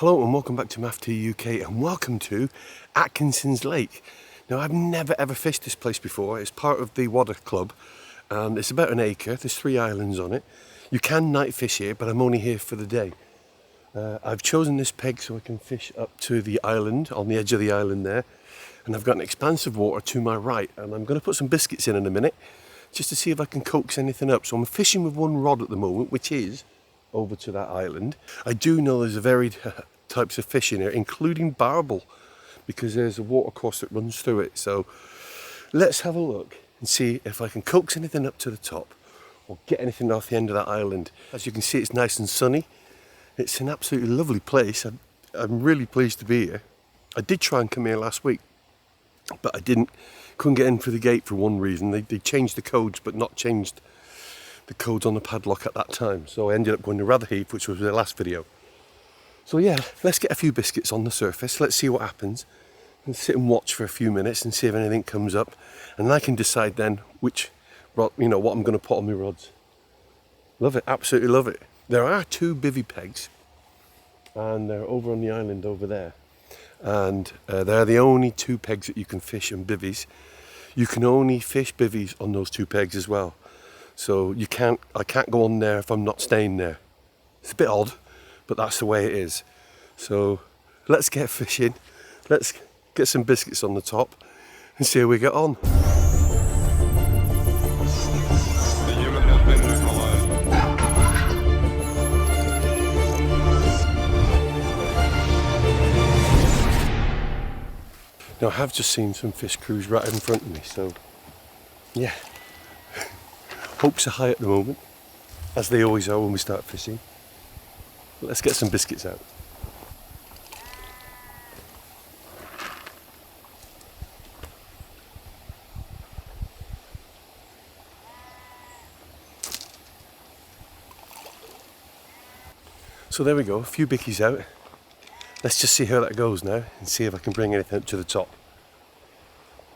Hello and welcome back to MAFT UK and welcome to Atkinson's Lake. Now I've never ever fished this place before. It's part of the Water Club and it's about an acre. There's 3 islands on it. You can night fish here, but I'm only here for the day. I've chosen this peg so I can fish up to the island, on the edge of the island there. And I've got an expanse of water to my right and I'm going to put some biscuits in a minute just to see if I can coax anything up. So I'm fishing with one rod at the moment, which is over to that island. I do know there's a varied types of fish in here, including barbel, because there's a water course that runs through it. So let's have a look and see if I can coax anything up to the top or get anything off the end of that island. As you can see, it's nice and sunny. It's an absolutely lovely place. I'm really pleased to be here. I did try and come here last week, but I couldn't get in through the gate for one reason. They changed the codes, but not changed the codes on the padlock at that time. So I ended up going to Rotherheath, which was the last video. So yeah, let's get a few biscuits on the surface. Let's see what happens. And sit and watch for a few minutes and see if anything comes up. And I can decide then which rod, what I'm going to put on my rods. Love it, absolutely love it. There are 2 bivvy pegs, and they're over on the island over there. And they're the only 2 pegs that you can fish on bivvies. You can only fish bivvies on those 2 pegs as well. So I can't go on there if I'm not staying there. It's a bit odd, but that's the way it is. So let's get fishing. Let's get some biscuits on the top and see how we get on. Now I have just seen some fish crews right in front of me, so yeah. Hopes are high at the moment, as they always are when we start fishing. But let's get some biscuits out. So there we go, a few bickies out. Let's just see how that goes now and see if I can bring anything up to the top.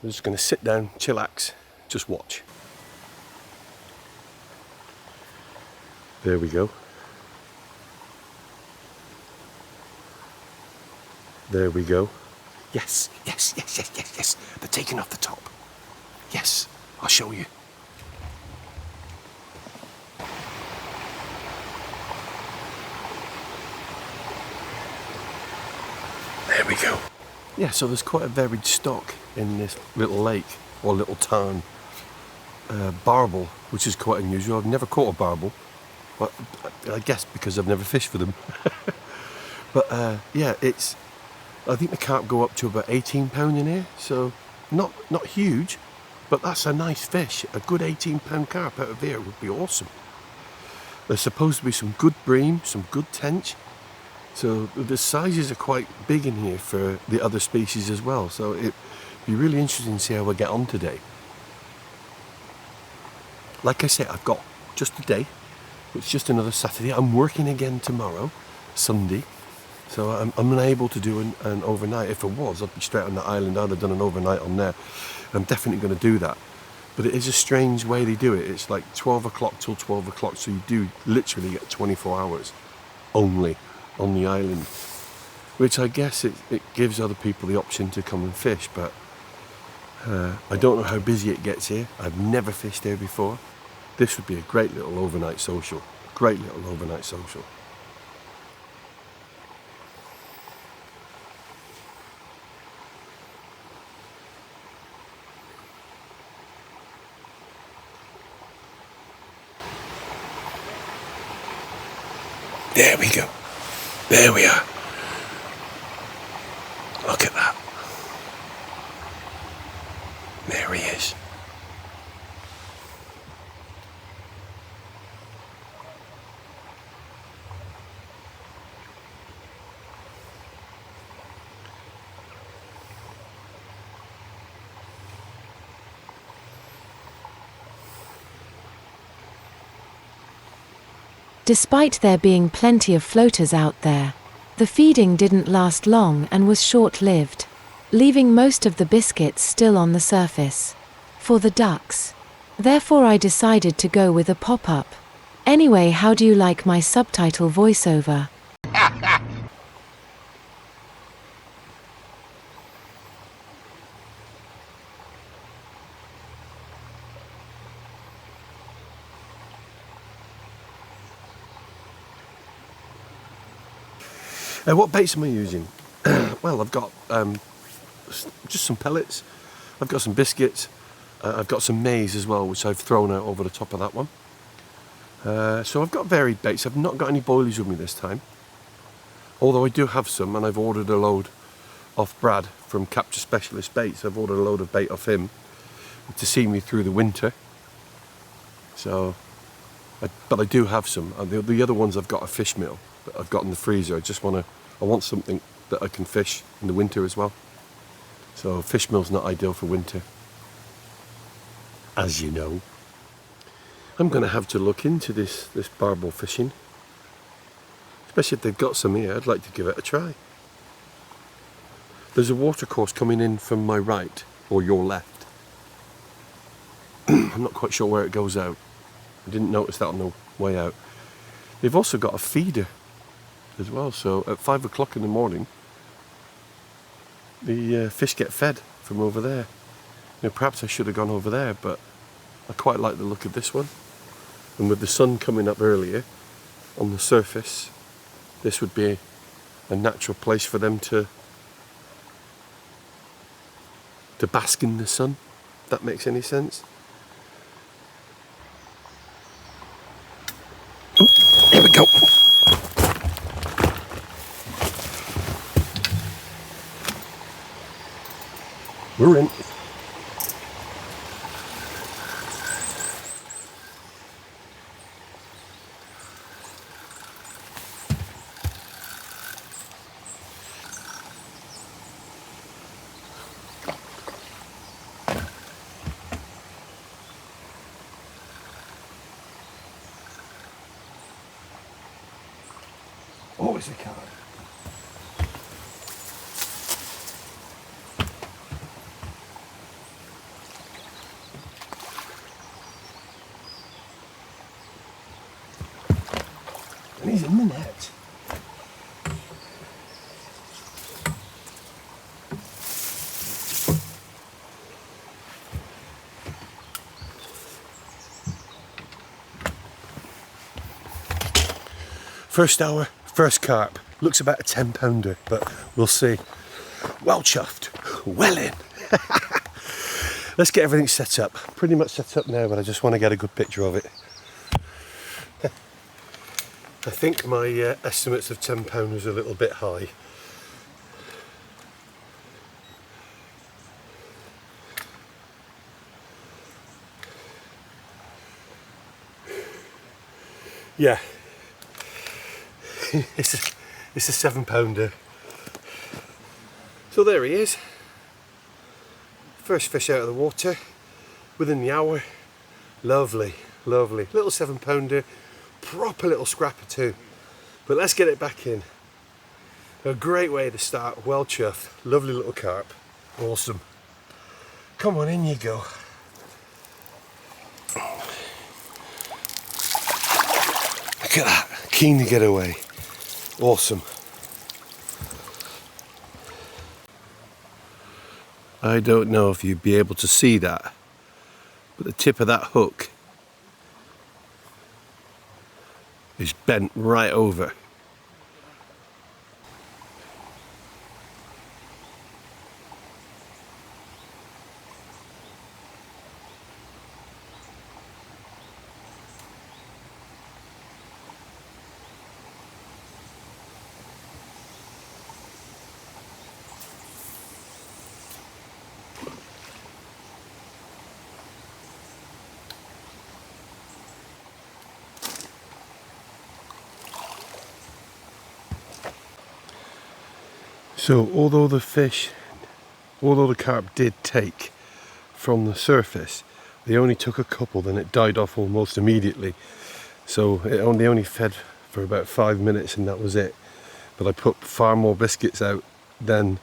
I'm just going to sit down, chillax, just watch. There we go. There we go. Yes, yes, yes, yes, yes, yes. They're taking off the top. Yes, I'll show you. There we go. Yeah, so there's quite a varied stock in this little lake, or little tarn. Barbel, which is quite unusual. I've never caught a barbel. But I guess because I've never fished for them. But yeah, I think the carp go up to about £18 in here, so not huge, but that's a nice fish. A good £18 carp out of here would be awesome. There's supposed to be some good bream, some good tench, so the sizes are quite big in here for the other species as well, so it'd be really interesting to see how we get on today. Like I said, I've got just a day. It's just another Saturday. I'm working again tomorrow, Sunday, so I'm unable to do an overnight. If I was, I'd be straight on the island. I'd have done an overnight on there. I'm definitely going to do that. But it is a strange way they do it. It's like 12 o'clock till 12 o'clock, so you do literally get 24 hours only on the island, which I guess it gives other people the option to come and fish, but I don't know how busy it gets here. I've never fished here before. This would be a great little overnight social. Great little overnight social. There we go. There we are. Look at that. There he is. Despite there being plenty of floaters out there, the feeding didn't last long and was short-lived, leaving most of the biscuits still on the surface for the ducks. Therefore I decided to go with a pop-up. Anyway, how do you like my subtitle voiceover? What baits am I using? Well, I've got just some pellets. I've got some biscuits. I've got some maize as well, which I've thrown out over the top of that one. So I've got varied baits. I've not got any boilies with me this time. Although I do have some, and I've ordered a load off Brad from Capture Specialist Baits. I've ordered a load of bait off him to see me through the winter. So, but I do have some. The other ones I've got a fish meal that I've got in the freezer. I want something that I can fish in the winter as well. So fish meal's not ideal for winter, as you know. I'm going to have to look into this barbel fishing. Especially if they've got some here, I'd like to give it a try. There's a watercourse coming in from my right, or your left. I'm not quite sure where it goes out. I didn't notice that on the way out. They've also got a feeder as well, so at 5 o'clock in the morning, the fish get fed from over there. You know, perhaps I should have gone over there, but I quite like the look of this one. And with the sun coming up earlier on the surface, this would be a natural place for them to bask in the sun, if that makes any sense. Oh, here we go. We're in. Always a card. And he's in the net. First hour, first carp. Looks about a 10-pounder, but we'll see. Well chuffed, well in. Let's get everything set up. Pretty much set up now, but I just want to get a good picture of it. I think my estimates of 10 pounders are a little bit high. Yeah, it's a 7-pounder. So there he is. First fish out of the water within the hour. Lovely, lovely. Little 7-pounder. Proper little scrapper too. But let's get it back in. A great way to start. Well chuffed. Lovely little carp. Awesome. Come on, in you go. Look at that. Keen to get away. Awesome. I don't know if you'd be able to see that, but the tip of that hook is bent right over. So although the carp did take from the surface, they only took a couple, then it died off almost immediately. So they only fed for about 5 minutes and that was it. But I put far more biscuits out than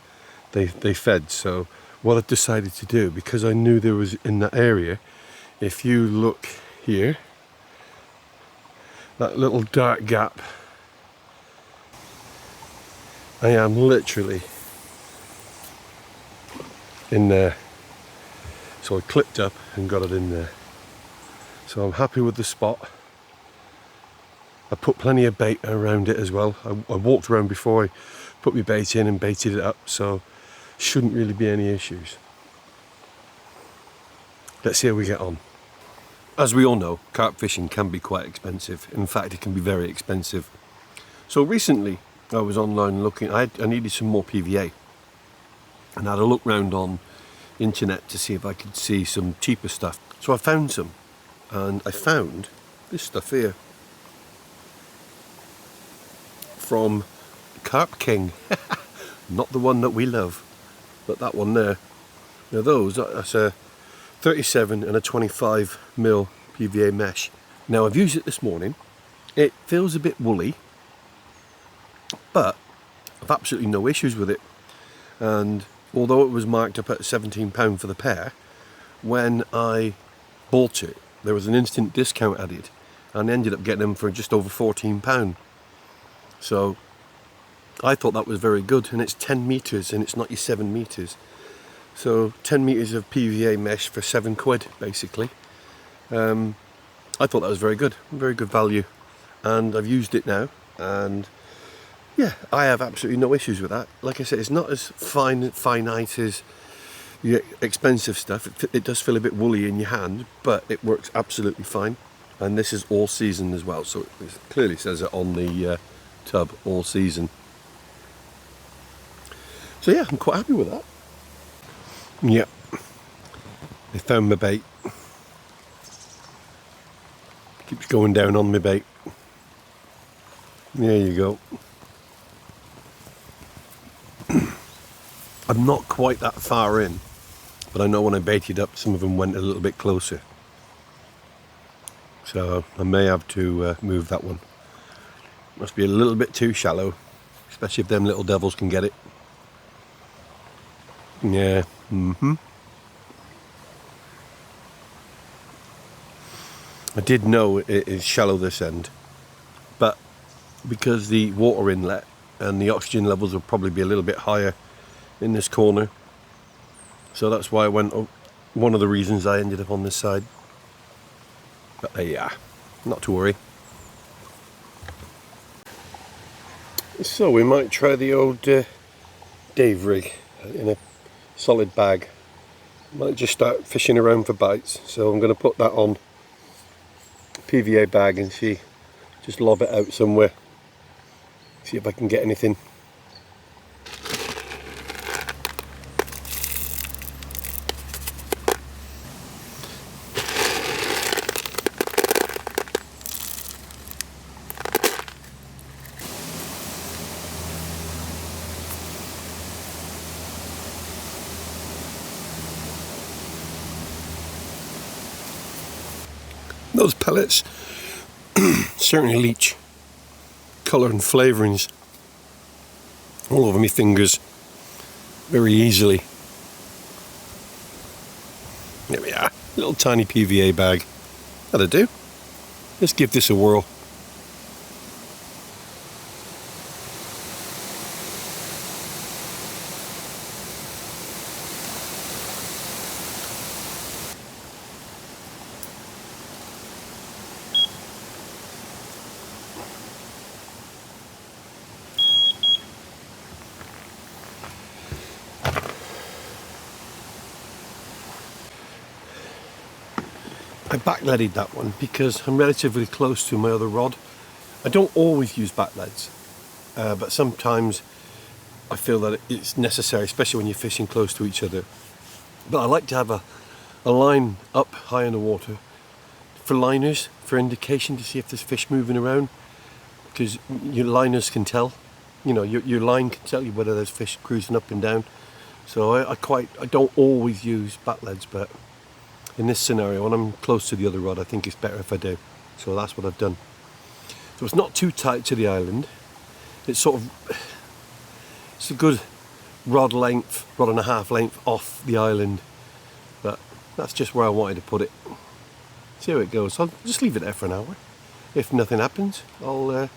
they fed. So what I decided to do, because I knew there was in that area, if you look here, that little dark gap, I am literally in there. So I clipped up and got it in there. So I'm happy with the spot. I put plenty of bait around it as well. I walked around before I put my bait in and baited it up, so shouldn't really be any issues. Let's see how we get on. As we all know, carp fishing can be quite expensive. In fact, it can be very expensive. So recently I was online looking, I needed some more PVA, and I had a look round on internet to see if I could see some cheaper stuff. So I found some, and I found this stuff here from Carp King. Not the one that we love, but that one there. Now that's a 37 and a 25 mil PVA mesh. Now I've used it this morning. It feels a bit woolly, but I've absolutely no issues with it. And although it was marked up at £17 for the pair, when I bought it, there was an instant discount added, and I ended up getting them for just over £14. So I thought that was very good, and it's 10 metres and it's not your 7 metres. So 10 metres of PVA mesh for £7 basically. I thought that was very good value, and I've used it now, and yeah, I have absolutely no issues with that. Like I said, it's not as finite as your expensive stuff. It does feel a bit woolly in your hand, but it works absolutely fine. And this is all season as well, so it clearly says it on the tub, all season. So yeah, I'm quite happy with that. Yep, I found my bait. Keeps going down on my bait. There you go. I'm not quite that far in, but I know when I baited up, some of them went a little bit closer. So I may have to move that one. Must be a little bit too shallow, especially if them little devils can get it. Yeah, I did know it is shallow this end, but because the water inlet and the oxygen levels will probably be a little bit higher in this corner, so that's why I went up. One of the reasons I ended up on this side. But there you are, not to worry. So we might try the old Dave rig in a solid bag. Might just start fishing around for bites, so I'm going to put that on PVA bag and see, just lob it out somewhere, see if I can get anything. Those pellets certainly leach colour and flavourings all over my fingers very easily. There we are, little tiny PVA bag. That'll do. Let's give this a whirl. I backleaded that one because I'm relatively close to my other rod. I don't always use backleads, but sometimes I feel that it's necessary, especially when you're fishing close to each other. But I like to have a line up high in the water for liners, for indication to see if there's fish moving around, because your liners can tell, you know, your line can tell you whether there's fish cruising up and down. So I don't always use backleads, but in this scenario, when I'm close to the other rod, I think it's better if I do. So that's what I've done. So it's not too tight to the island. It's it's a good rod and a half length off the island. But that's just where I wanted to put it. See how it goes. So I'll just leave it there for an hour. If nothing happens, I'll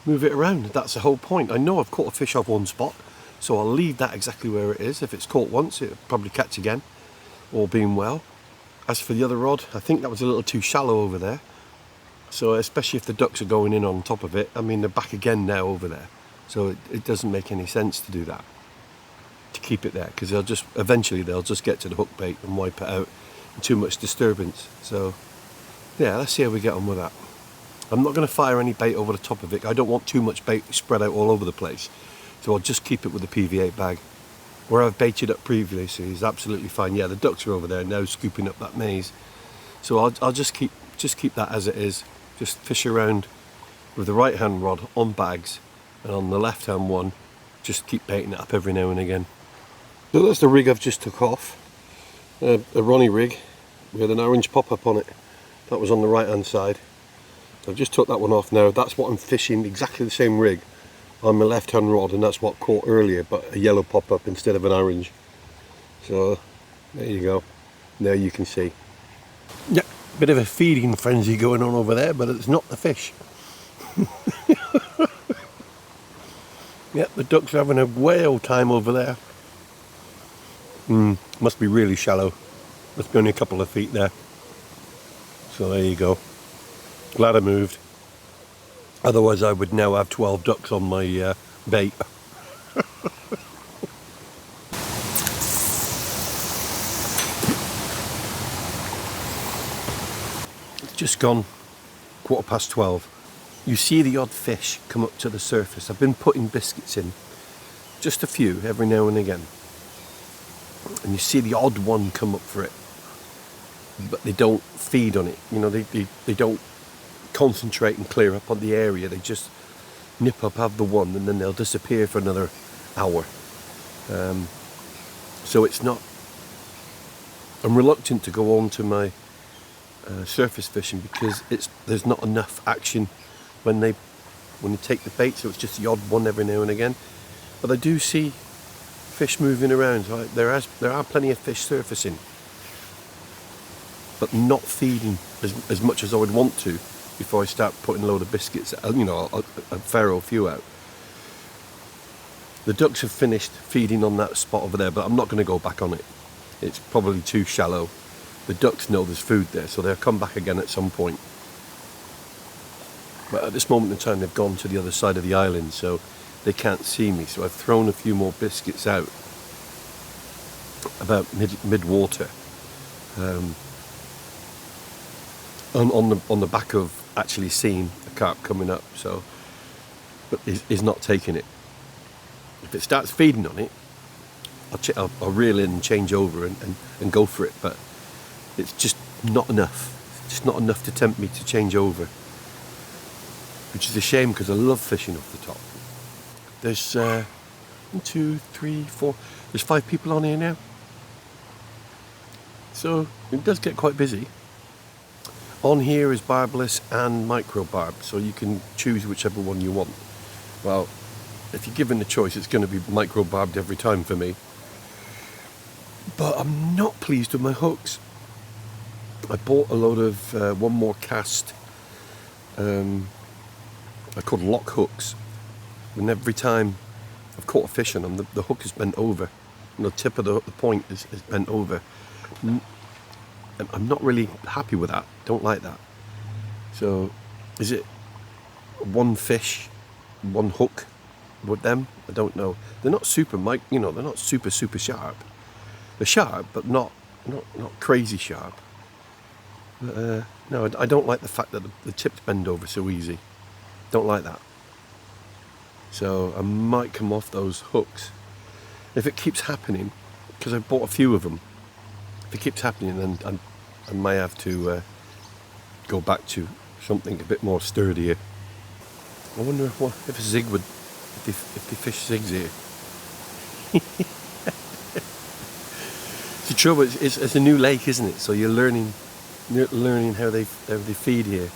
move it around. That's the whole point. I know I've caught a fish off one spot, so I'll leave that exactly where it is. If it's caught once, it'll probably catch again, all being well. As for the other rod, I think that was a little too shallow over there. So especially if the ducks are going in on top of it, I mean they're back again now over there. So it doesn't make any sense to do that, to keep it there, because eventually they'll just get to the hook bait and wipe it out. Too much disturbance. So yeah, let's see how we get on with that. I'm not going to fire any bait over the top of it. I don't want too much bait spread out all over the place. So I'll just keep it with the PV8 bag. Where I've baited up previously is absolutely fine. Yeah, the ducks are over there now scooping up that maize. So I'll just keep that as it is. Just fish around with the right hand rod on bags, and on the left hand one just keep baiting it up every now and again. So that's the rig I've just took off. A Ronnie rig with an orange pop-up on it. That was on the right hand side. I've just took that one off now. That's what I'm fishing, exactly the same rig on my left hand rod, and that's what caught earlier, but a yellow pop-up instead of an orange. So there you go. There you can see. Yeah, bit of a feeding frenzy going on over there, but it's not the fish. Yep, the ducks are having a whale time over there. Must be really shallow. Must be only a couple of feet there. So there you go. Glad I moved. Otherwise I would now have 12 ducks on my bait. It's just gone 12:15. You see the odd fish come up to the surface. I've been putting biscuits in, just a few every now and again, and you see the odd one come up for it, but they don't feed on it. You know, they don't concentrate and clear up on the area. They just nip up, have the one, and then they'll disappear for another hour. So it's not, I'm reluctant to go on to my surface fishing because there's not enough action when you take the bait, so it's just the odd one every now and again. But I do see fish moving around. So there are plenty of fish surfacing, but not feeding as much as I would want to before I start putting a load of biscuits, you know, a fair old few out. The ducks have finished feeding on that spot over there, but I'm not going to go back on it. It's probably too shallow. The ducks know there's food there, so they'll come back again at some point. But at this moment in time, they've gone to the other side of the island, so they can't see me. So I've thrown a few more biscuits out about mid-water, on the back of actually seeing a carp coming up. So, but he's not taking it. If it starts feeding on it, I'll reel in and change over and go for it. But it's just not enough. It's just not enough to tempt me to change over. Which is a shame because I love fishing off the top. There's 1, 2, 3, 4. There's 5 people on here now. So it does get quite busy. On here is barbless and micro barb, so you can choose whichever one you want. Well, if you're given the choice, it's going to be micro barbed every time for me. But I'm not pleased with my hooks. I bought a load of one more cast. They're called lock hooks, and every time I've caught a fish on them, the hook is bent over, and the tip of the point is bent over. And I'm not really happy with that. Don't like that. So, is it one fish, one hook with them? I don't know. They're not super, they're not super sharp. They're sharp, but not crazy sharp. But, no, I don't like the fact that the tips bend over so easy. Don't like that. So I might come off those hooks. If it keeps happening, because I've bought a few of them, if it keeps happening, then I might have to go back to something a bit more sturdier. I wonder if a zig would, if they fish zigs here. The trouble is, it's a new lake, isn't it? So you're learning how they feed here.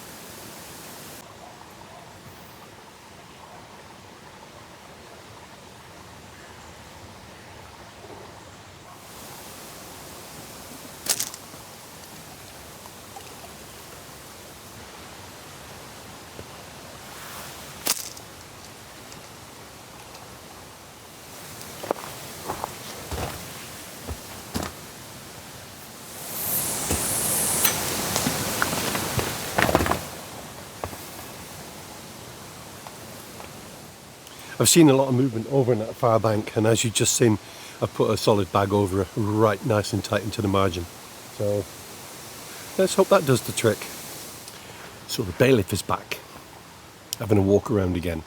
I've seen a lot of movement over in that far bank, and as you've just seen, I've put a solid bag over it, right nice and tight into the margin. So let's hope that does the trick. So the bailiff is back, having a walk around again.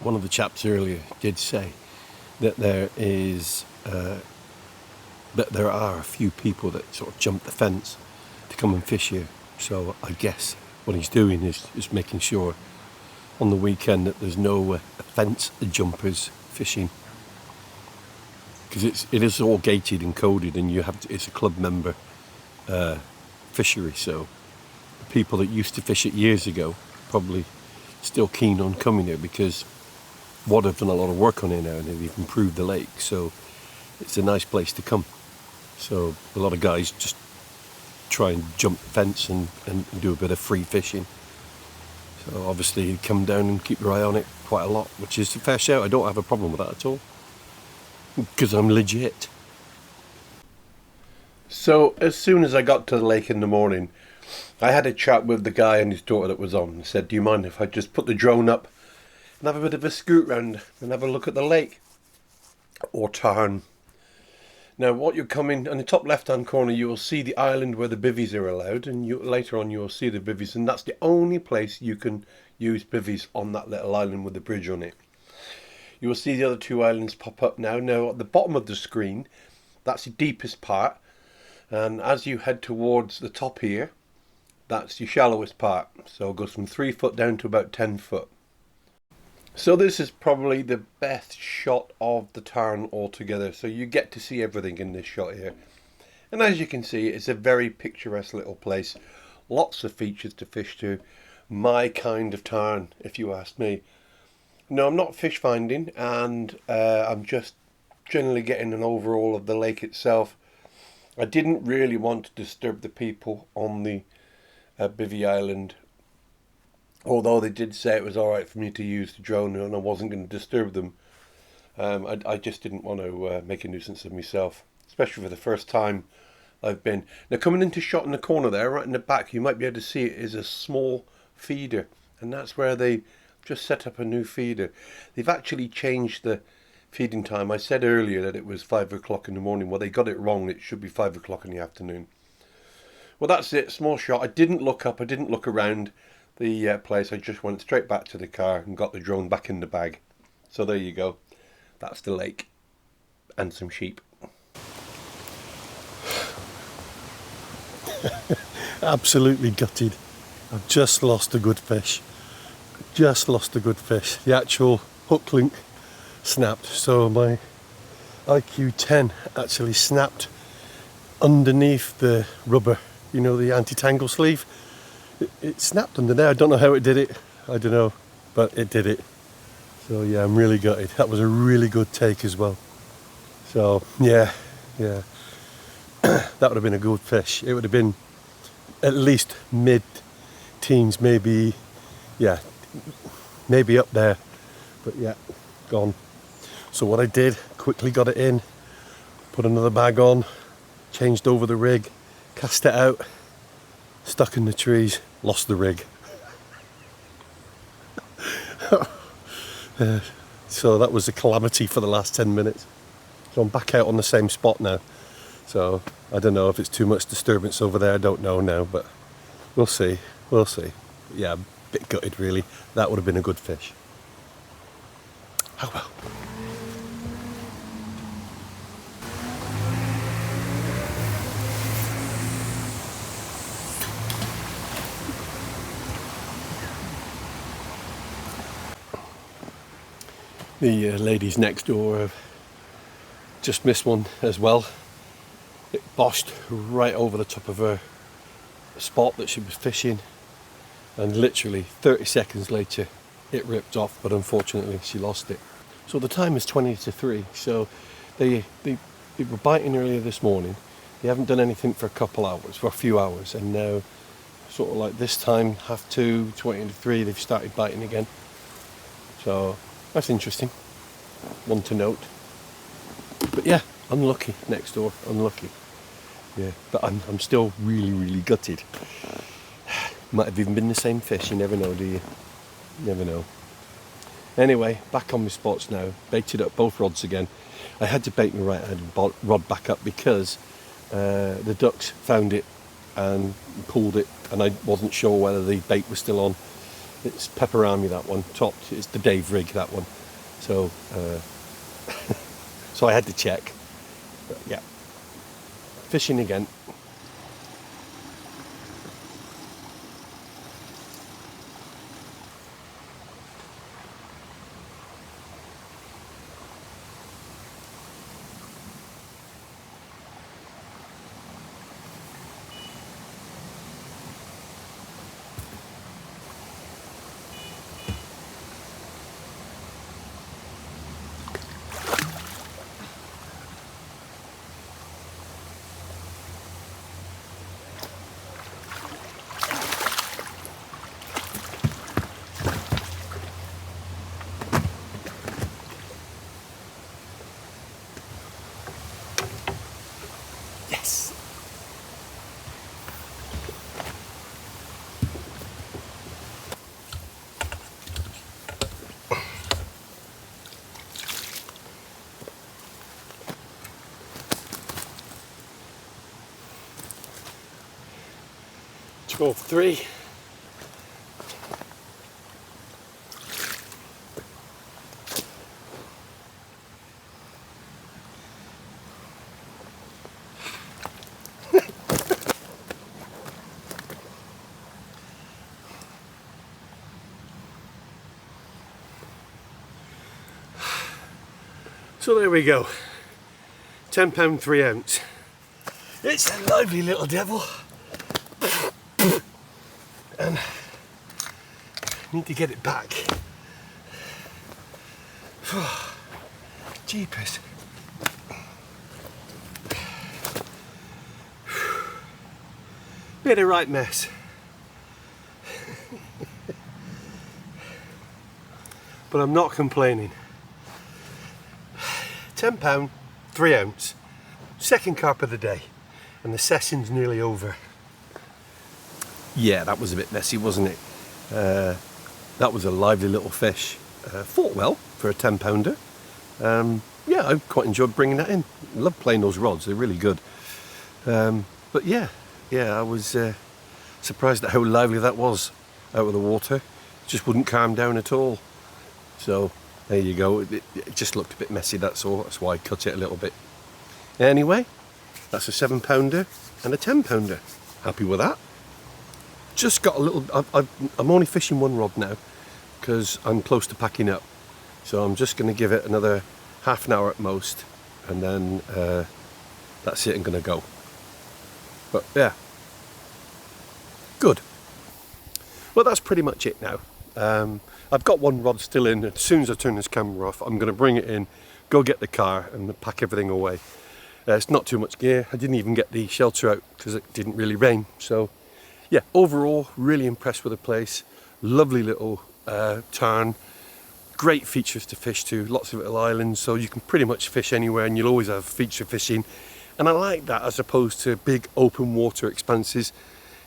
One of the chaps earlier did say that there are a few people that sort of jump the fence to come and fish here. So I guess what he's doing is making sure on the weekend that there's no fence jumpers fishing, because it is all gated and coded, and it's a club member fishery. So the people that used to fish it years ago probably still keen on coming here, because Wad have done a lot of work on it now and they've improved the lake, so it's a nice place to come. So a lot of guys just try and jump the fence and do a bit of free fishing. So obviously you come down and keep your eye on it quite a lot, which is a fair shout. I don't have a problem with that at all, because I'm legit. So as soon as I got to the lake in the morning, I had a chat with the guy and his daughter that was on, and said, do you mind if I just put the drone up and have a bit of a scoot round and have a look at the lake, or Tarn. Now what you're coming, on the top left hand corner you will see the island where the bivvies are allowed, and later on you will see the bivvies, and that's the only place you can use bivvies on that little island with the bridge on it. You will see the other two islands pop up now. Now at the bottom of the screen, that's the deepest part, and as you head towards the top here, that's your shallowest part. So it goes from 3 foot down to about 10 foot. So this is probably the best shot of the Tarn altogether. So you get to see everything in this shot here. And as you can see, it's a very picturesque little place. Lots of features to fish to. My kind of Tarn, if you ask me. No, I'm not fish finding, and I'm just generally getting an overall of the lake itself. I didn't really want to disturb the people on the Bivvy Island, although they did say it was alright for me to use the drone and I wasn't going to disturb them. I just didn't want to make a nuisance of myself, especially for the first time I've been. Now coming into shot in the corner there, right in the back, you might be able to see it is a small feeder, and that's where they just set up a new feeder. They've actually changed the feeding time. I said earlier that it was 5 o'clock in the morning. Well, they got it wrong. It should be 5 o'clock in the afternoon. Well, that's it. Small shot. I didn't look up. I didn't look around the place. I just went straight back to the car and got the drone back in the bag. So there you go. That's the lake and some sheep. Absolutely gutted. I've just lost a good fish. Just lost a good fish. The actual hook link snapped. So my IQ 10 actually snapped underneath the rubber, you know, the anti-tangle sleeve. It snapped under there. I don't know how it did it. I don't know, but it did it. So yeah, I'm really gutted. That was a really good take as well. So yeah. That would have been a good fish. It would have been at least mid-teens, maybe up there. But yeah, gone. So what I did, quickly got it in, put another bag on, changed over the rig, cast it out, stuck in the trees, lost the rig. So that was a calamity for the last 10 minutes. So I'm back out on the same spot now. So I don't know if it's too much disturbance over there, I don't know now, but we'll see. Yeah, a bit gutted really. That would have been a good fish. Oh well. The ladies next door have just missed one as well. It boshed right over the top of her spot that she was fishing, and literally 30 seconds later it ripped off, but unfortunately she lost it. So the time is 20 to 3, so they were biting earlier this morning. They haven't done anything for a few hours, and now sort of like this time, 2:30, 20 to 3, they've started biting again. So that's interesting, one to note. But yeah, unlucky next door, unlucky. Yeah, but I'm still really gutted. Might have even been the same fish, you never know, do you? Never know. Anyway, back on my spots now. Baited up both rods again. I had to bait my right-handed rod back up because the ducks found it and pulled it, and I wasn't sure whether the bait was still on. It's pepperami, that one, topped. It's the Dave rig, that one. So, so I had to check. But yeah, fishing again. Yes! Go 3. So there we go, £10 3 ounce. It's a lively little devil, and I need to get it back. Jeepers. Made a right mess. But I'm not complaining. £10 3 ounce, second carp of the day, and the session's nearly over. Yeah, that was a bit messy, wasn't it? That was a lively little fish. Fought well for a 10-pounder. Yeah, I quite enjoyed bringing that in. Love playing those rods, they're really good. But yeah, I was surprised at how lively that was out of the water. Just wouldn't calm down at all. So there you go. It just looked a bit messy, that's all. That's why I cut it a little bit. Anyway, that's a 7-pounder and a 10-pounder. Happy with that. Just got a little, I'm only fishing one rod now because I'm close to packing up. So I'm just going to give it another half an hour at most, and then that's it, I'm going to go. But yeah, good. Well, that's pretty much it now. I've got one rod still in. As soon as I turn this camera off, I'm going to bring it in, go get the car and pack everything away. It's not too much gear. I didn't even get the shelter out because it didn't really rain. So yeah, overall, really impressed with the place. Lovely little tarn. Great features to fish to, lots of little islands, so you can pretty much fish anywhere and you'll always have feature fishing. And I like that as opposed to big open water expanses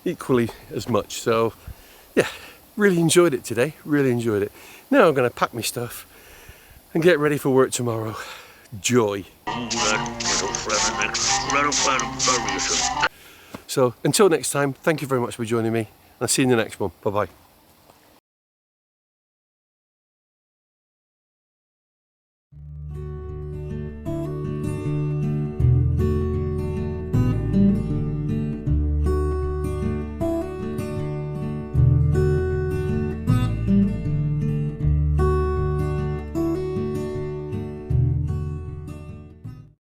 equally as much. So yeah, really enjoyed it today, really enjoyed it. Now I'm going to pack my stuff and get ready for work tomorrow. Joy. So until next time, thank you very much for joining me. I'll see you in the next one. Bye bye.